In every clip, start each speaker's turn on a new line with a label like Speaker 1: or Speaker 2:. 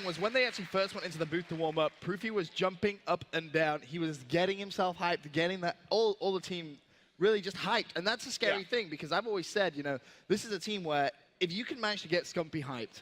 Speaker 1: was when they actually first went into the booth to warm up, Proofy was jumping up and down. He was getting himself hyped, getting that all the team really just hyped. And that's a scary thing, because I've always said, you know, this is a team where if you can manage to get Scumpy hyped,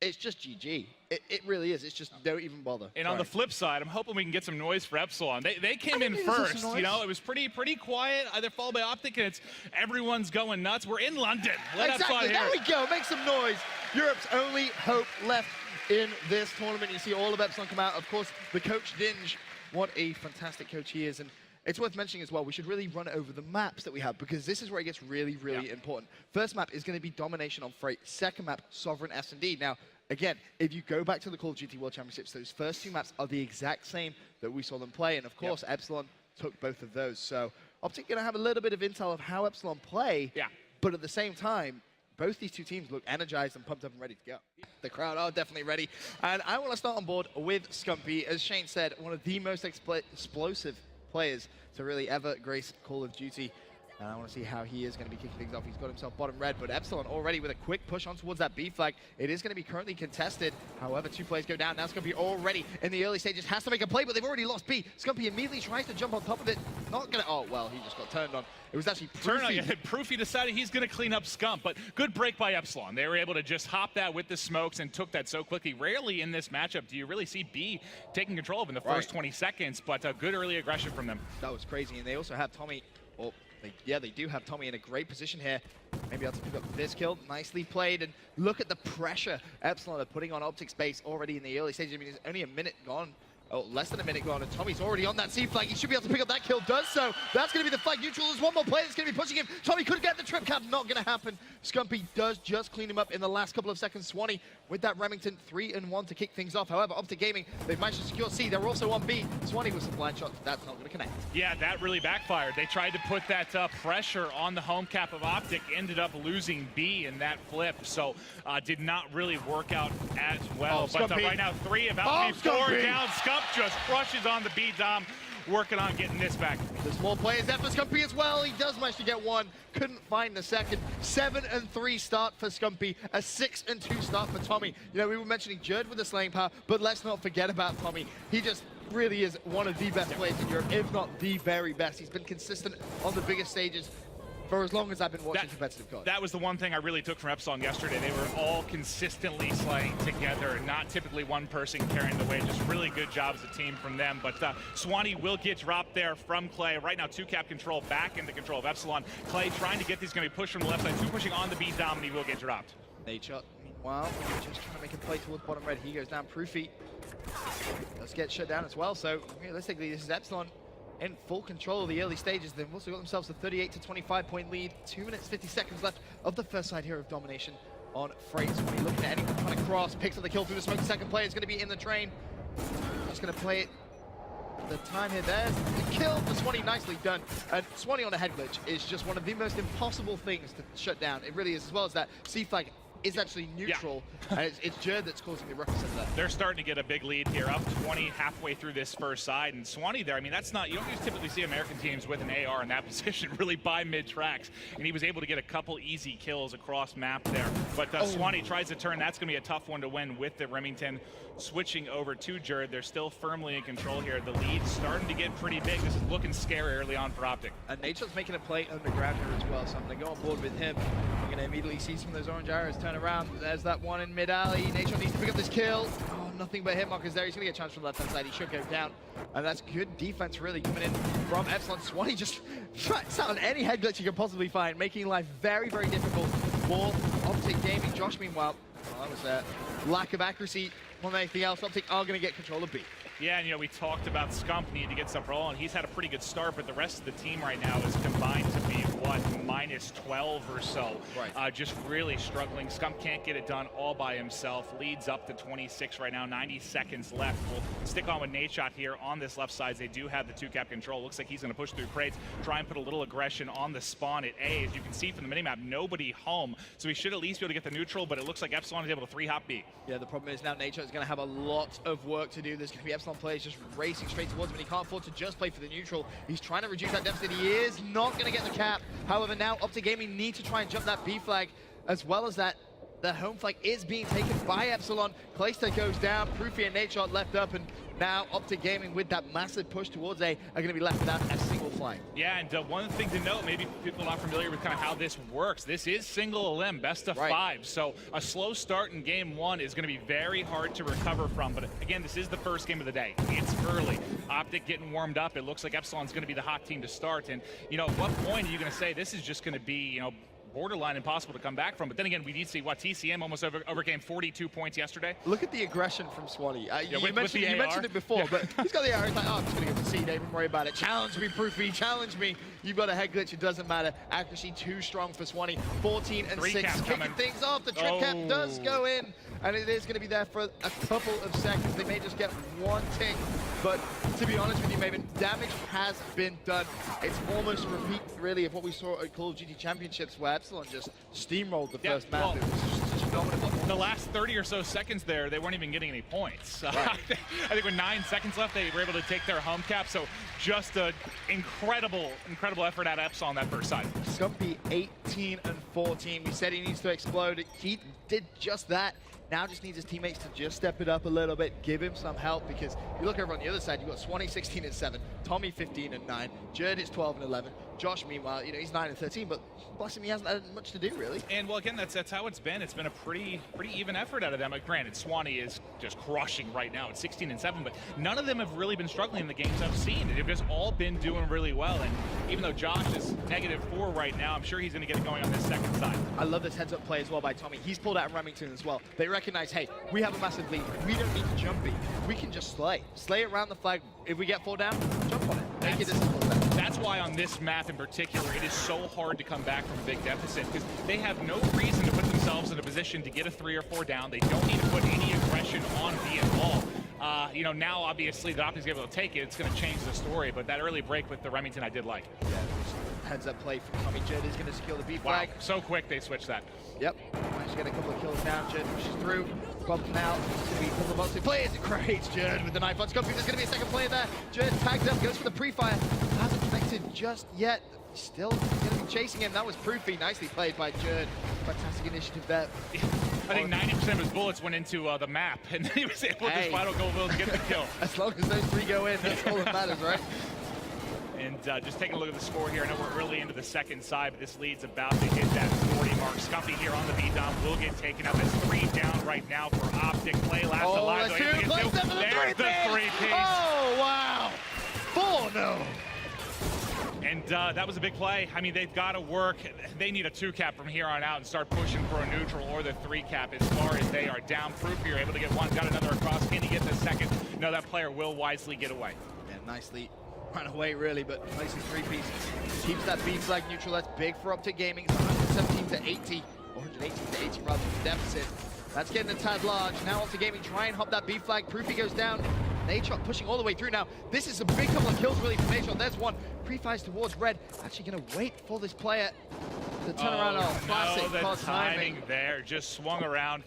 Speaker 1: it's just GG. It really is. It's just don't even bother.
Speaker 2: And on the flip side, I'm hoping we can get some noise for Epsilon. They came in first. You know, it was pretty quiet. They're followed by Optic, and it's everyone's going nuts. We're in London. Let
Speaker 1: exactly. There we go. Make some noise. Europe's only hope left in this tournament. You see all of Epsilon come out. Of course, the coach Dinge. What a fantastic coach he is. And it's worth mentioning as well, we should really run over the maps that we have, because this is where it gets really important. First map is going to be Domination on Freight. Second map, Sovereign S&D. Now, again, if you go back to the Call of Duty World Championships, those first two maps are the exact same that we saw them play. And of course, Epsilon took both of those. So Optic going to have a little bit of intel of how Epsilon play. But at the same time, both these two teams look energized and pumped up and ready to go. The crowd are definitely ready. And I want to start on board with Scumpy. As Shane said, one of the most explosive players to really ever grace Call of Duty. And I want to see how he is going to be kicking things off. He's got himself bottom red, but Epsilon already with a quick push on towards that B flag. It is going to be currently contested. However, two players go down. Now Scumpy already in the early stages has to make a play, but they've already lost B. Scumpy immediately tries to jump on top of it. Not going to... Oh, well, he just got turned on. It was actually Proofy.
Speaker 2: Proofy decided he's going to clean up Scump, but good break by Epsilon. They were able to just hop that with the smokes and took that so quickly. Rarely in this matchup do you really see B taking control of in the first 20 seconds, but good early aggression from them.
Speaker 1: That was crazy, and they also have Tommy... Oh, they do have Tommy in a great position here. Maybe able to pick up this kill. Nicely played, and look at the pressure Epsilon are putting on Optic's base already in the early stages. I mean, there's only a minute gone. Oh, less than a minute gone, and Tommy's already on that C flag. He should be able to pick up that kill, does so. That's going to be the flag neutral. There's one more player that's going to be pushing him. Tommy could get the trip cap, not going to happen. Scumpy does just clean him up in the last couple of seconds. Swanee with that Remington 3-1 to kick things off. However, Optic Gaming, they've managed to secure C. They're also on B. Swanee with some blind shots. That's not going to connect.
Speaker 2: Yeah, that really backfired. They tried to put that pressure on the home cap of Optic, ended up losing B in that flip, so did not really work out as well. But right now, 3 about to be 4 down. Scump just crushes on the B dom, working on getting this back.
Speaker 1: There's more players after Scumpy as well. He does manage to get one, couldn't find the second. 7-3 start for Scumpy, a 6-2 start for Tommy. You know, we were mentioning Jerd with the slaying power, but let's not forget about Tommy. He just really is one of the best players in Europe, if not the very best. He's been consistent on the biggest stages for as long as I've been watching competitive COD. That
Speaker 2: was the one thing I really took from Epsilon yesterday. They were all consistently slaying together, not typically one person carrying the weight. Just really good job as a team from them. But Swanee will get dropped there from Clay. Right now, 2-cap control back into control of Epsilon. Clay trying to get these, going to be pushed from the left side. 2 pushing on the B dom, and he will get dropped.
Speaker 1: Nature, meanwhile, just trying to make a play towards bottom red. He goes down. Proofy does get shut down as well. So realistically, this is Epsilon in full control of the early stages. They've also got themselves a 38 to 25 point lead. 2 minutes, 50 seconds left of the first side here of Domination on Freight. So when you're looking at anyone trying to cross, picks up the kill through the smoke. The second player is going to be in the train. Just going to play it. The time here, there's the kill for Swanee, nicely done. And Swanee on a head glitch is just one of the most impossible things to shut down. It really is, as well as that C flag is actually neutral, and it's Jerd that's causing the ruckus of that.
Speaker 2: They're starting to get a big lead here, up 20 halfway through this first side, and Swanee there, I mean, that's not, you don't typically see American teams with an AR in that position really by mid-tracks, and he was able to get a couple easy kills across map there. But Swanee tries to turn, that's going to be a tough one to win with the Remington. Switching over to Jerd, they're still firmly in control here. The lead's starting to get pretty big. This is looking scary early on for Optic.
Speaker 1: And Nature's making a play underground here as well, so I'm going to go on board with him. We're going to immediately see some of those orange arrows turn around. There's that one in mid-alley. Nature needs to pick up this kill. Oh, nothing but hit markers there. He's going to get a chance from the left-hand side. He should go down. And that's good defense really coming in from Epsilon. Swanee just tracks out on any head glitch you can possibly find, making life very, very difficult for Optic Gaming. Josh, meanwhile, that was a lack of accuracy more than anything else. Optic are going to get control of B.
Speaker 2: Yeah, and we talked about Scump needing to get stuff rolling. He's had a pretty good start, but the rest of the team right now is combined to be, what, minus 12 or so. Right. Just really struggling. Scump can't get it done all by himself. Leads up to 26 right now, 90 seconds left. We'll stick on with Nadeshot here on this left side. They do have the 2-cap control. Looks like he's going to push through crates, try and put a little aggression on the spawn at A. As you can see from the minimap, nobody home. So he should at least be able to get the neutral, but it looks like Epsilon is able to 3-hop B.
Speaker 1: Yeah, the problem is now Nadeshot is going to have a lot of work to do. There's going to be Epsilon players just racing straight towards him, and he can't afford to just play for the neutral. He's trying to reduce that deficit. He is not going to get the cap. However, now Optic Gaming need to try and jump that B flag, as well as that the home flag is being taken by Epsilon. Clayster goes down, Proofy and Nadeshot left up, and now Optic Gaming with that massive push towards A are going to be left without a single flag.
Speaker 2: Yeah, and one thing to note, maybe people are not familiar with kind of how this works. This is single elim, best of 5. So a slow start in game 1 is going to be very hard to recover from. But again, this is the first game of the day. It's early. Optic getting warmed up. It looks like Epsilon's going to be the hot team to start. And, you know, at what point are you going to say this is just going to be, you know, borderline impossible to come back from? But then again, we need to see what TCM almost overcame 42 points yesterday.
Speaker 1: Look at the aggression from Swanee.
Speaker 2: Yeah,
Speaker 1: you mentioned it before, but he's got the AR. He's like, oh, I'm just going to go to C. Don't even worry about it. Challenge me, Proofy. Challenge me. You've got a head glitch. It doesn't matter. Accuracy too strong for Swanee. 14 and 6. Kicking things off. The trip cap does go in, and it is going to be there for a couple of seconds. They may just get one tick, but to be honest with you, Maven, damage has been done. It's almost a repeat, really, of what we saw at Call of Duty Championships, where Epsilon just steamrolled the first map. It was just phenomenal.
Speaker 2: The last 30 or so seconds there, they weren't even getting any points. Right. I think with 9 seconds left, they were able to take their home cap. So just an incredible effort out of Epsilon that first side.
Speaker 1: Scumpy 18 and 14. We said he needs to explode. He did just that. Now just needs his teammates to just step it up a little bit, give him some help, because you look over on the other side, you've got Swanee 16 and 7, Tommy 15 and 9, Jerd is 12 and 11, Josh, meanwhile, you know, he's 9 and 13, but bless him, he hasn't had much to do, really.
Speaker 2: And well, again, that's how it's been. It's been a pretty even effort out of them. Like, granted, Swanee is just crushing right now at 16 and 7, but none of them have really been struggling in the games I've seen. They've just all been doing really well. And even though Josh is -4 right now, I'm sure he's going to get it going on this second side.
Speaker 1: I love this heads-up play as well by Tommy. He's pulled out in Remington as well. They recognize, hey, we have a massive lead. We don't need to jump B. We can just slay. Slay around the flag. If we get 4 down, jump on it. Make it as simple as that.
Speaker 2: That's why on this map in particular, it is so hard to come back from a big deficit, because they have no reason to put themselves in a position to get a 3 or 4 down. They don't need to put any aggression on B at all. You know, now obviously the Optic's able to take it. It's going to change the story, but that early break with the Remington I did like.
Speaker 1: Yeah, heads-up play from Tommy. Jerd is going to secure the B flag.
Speaker 2: Wow, so quick they switched that.
Speaker 1: Yep, managed to get a couple of kills down. Jerd pushes through. Problem now. It's going to be a couple of boxing players. It creates Jerd with the knife on Scumpy. There's going to be a second player there. Jerd tags up, goes for the pre-fire. Hasn't connected just yet. Still going to be chasing him. That was Proofy. Nicely played by Jerd. Fantastic initiative there.
Speaker 2: I think 90% of his bullets went into the map, and he was able with his final goal to get the kill.
Speaker 1: As long as those 3 go in, that's all that matters, right?
Speaker 2: And just taking a look at the score here, I know we're early into the second side, but this lead's about to hit that 40 mark. Scumpy here on the B-Dom will get taken up. It's 3 down right now for Optic. Play last alive.
Speaker 1: There's the
Speaker 2: 3-piece.
Speaker 1: Oh, wow. 4, no.
Speaker 2: And that was a big play. I mean, they've got to work. They need a 2-cap from here on out and start pushing for a neutral or the 3-cap as far as they are down. Proof here, able to get 1, got another across. Can he get the second? No, that player will wisely get away.
Speaker 1: Yeah, nicely run away, really, but nicely 3 pieces. Keeps that B flag neutral. That's big for Optic Gaming. It's 117 to 80, or 118 to 80 rather than deficit. That's getting a tad large. Now Optic Gaming try and hop that B flag. Proofy goes down. Nadeshot pushing all the way through now. This is a big couple of kills really from Nadeshot. There's 1. Pre-fires towards Red. Actually going to wait for this player to turn around. Oh, classic
Speaker 2: the timing there. Just swung around.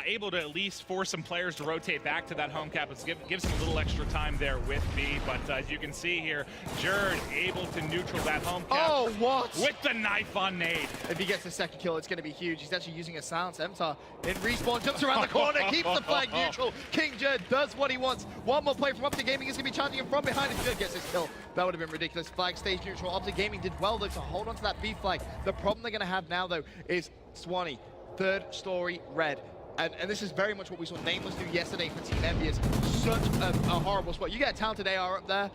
Speaker 2: Able to at least force some players to rotate back to that home cap. It gives him a little extra time there with B. But as you can see here, Jerd able to neutral that home cap.
Speaker 1: Oh, what?
Speaker 2: With the knife on Nade.
Speaker 1: If he gets the second kill, it's going to be huge. He's actually using a silence. Emtar in respawn, jumps around the corner, keeps the flag neutral. King Jerd does what he wants. One more play from Optic Gaming is going to be charging him from behind. If Jerd gets his kill, that would have been ridiculous. Flag stays neutral. Optic Gaming did well, though, to hold on to that B flag. The problem they're going to have now, though, is Swanee, 3rd story Red. And this is very much what we saw Nameless do yesterday for Team Envious. Such a horrible spot. You get a talented AR up there,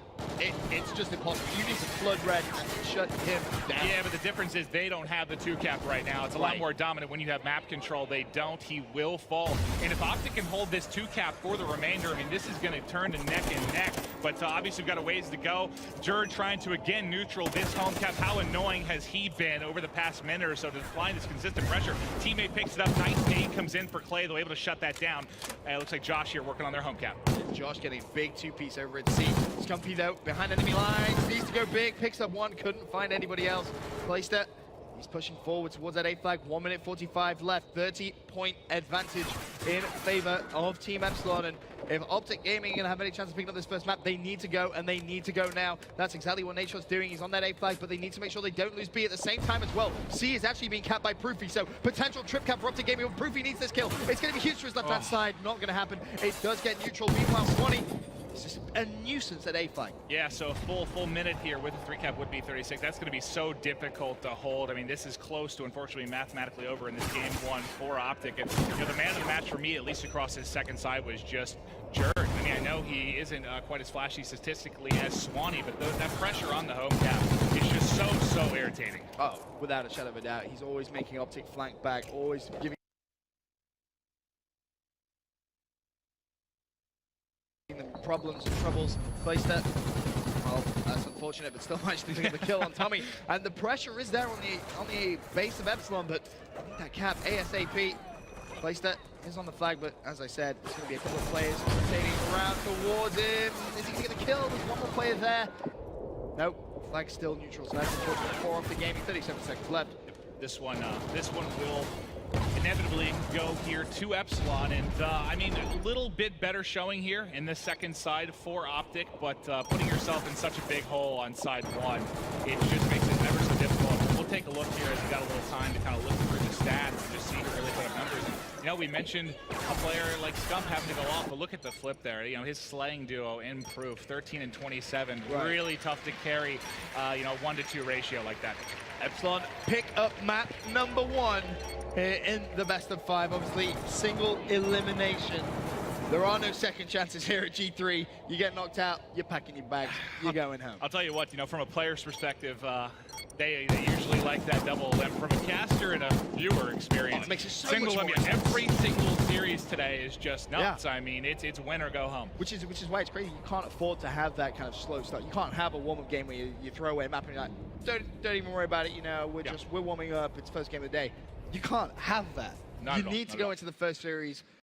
Speaker 1: it's just impossible. You need to flood Red and shut him down.
Speaker 2: Yeah, but the difference is they don't have the 2-cap right now. It's a lot more dominant when you have map control. They don't. He will fall. And if Optic can hold this 2-cap for the remainder, I mean, this is going to turn to neck and neck. But obviously we've got a ways to go. Jerd trying to, again, neutral this home cap. How annoying has he been over the past minute or so to applying this consistent pressure? Teammate picks it up. Nice nade comes in for Clay. They're able to shut that down. It looks like Josh here working on their home cap.
Speaker 1: Josh getting a big 2-piece over at C. Scumpy, though, behind enemy lines. Needs to go big. Picks up 1. Couldn't find anybody else. Placed it. He's pushing forward towards that A flag. 1 minute 45 left. 30-point advantage in favor of Team Epsilon. And if Optic Gaming are going to have any chance of picking up this first map, they need to go, and they need to go now. That's exactly what Nature's doing. He's on that A flag, but they need to make sure they don't lose B at the same time as well. C is actually being capped by Proofy, so potential trip cap for Optic Gaming. Proofy needs this kill. It's going to be huge to his left-hand side. Not going to happen. It does get neutral. Meanwhile, Swanee, it's just a nuisance at A flag.
Speaker 2: Yeah, so a full minute here with a 3 cap would be 36. That's going to be so difficult to hold. I mean, this is close to, unfortunately, mathematically over in this game one for Optic. And the man of the match for me, at least across his second side, was just Jerd. I mean, I know he isn't quite as flashy statistically as Swanee, but that pressure on the home cap is just so irritating.
Speaker 1: Oh, without a shadow of a doubt. He's always making Optic flank back, always giving them problems and troubles. Placed that. Well, that's unfortunate, but still managed to get the kill on Tommy. And the pressure is there on the base of Epsilon, but that cap ASAP. Placed that is on the flag, but as I said, there's going to be a couple of players rotating around towards him. Is he going to get the kill? There's one more player there. Nope, flag still neutral, so that's unfortunate for Optic Gaming. 37 seconds left.
Speaker 2: This one will inevitably go here to Epsilon, and I mean, a little bit better showing here in the second side for Optic, but putting yourself in such a big hole on side one, it just makes it ever so difficult. We'll take a look here as we got a little time to kind of look through the stats and just see who really put up numbers. You know, we mentioned a player like Scump having to go off, but look at the flip there. You know, his slaying duo improved 13 and 27. Right. Really tough to carry, you know, 1-to-2 ratio like that.
Speaker 1: Epsilon pick up map number 1 in the best of 5. Obviously, single elimination. There are no second chances here at G3. You get knocked out, you're packing your bags, you're going home.
Speaker 2: I'll tell you what, you know, from a player's perspective, they usually like that double limb. From a caster and a viewer experience,
Speaker 1: it makes it so
Speaker 2: single
Speaker 1: much
Speaker 2: limb.
Speaker 1: more
Speaker 2: Every single series today is just nuts.
Speaker 1: Yeah.
Speaker 2: I mean, it's win or go home.
Speaker 1: Which is why it's crazy. You can't afford to have that kind of slow start. You can't have a warm-up game where you throw away a map and you're like, don't even worry about it. You know, we're warming up. It's first game of the day. You can't have that. You need to go into the first series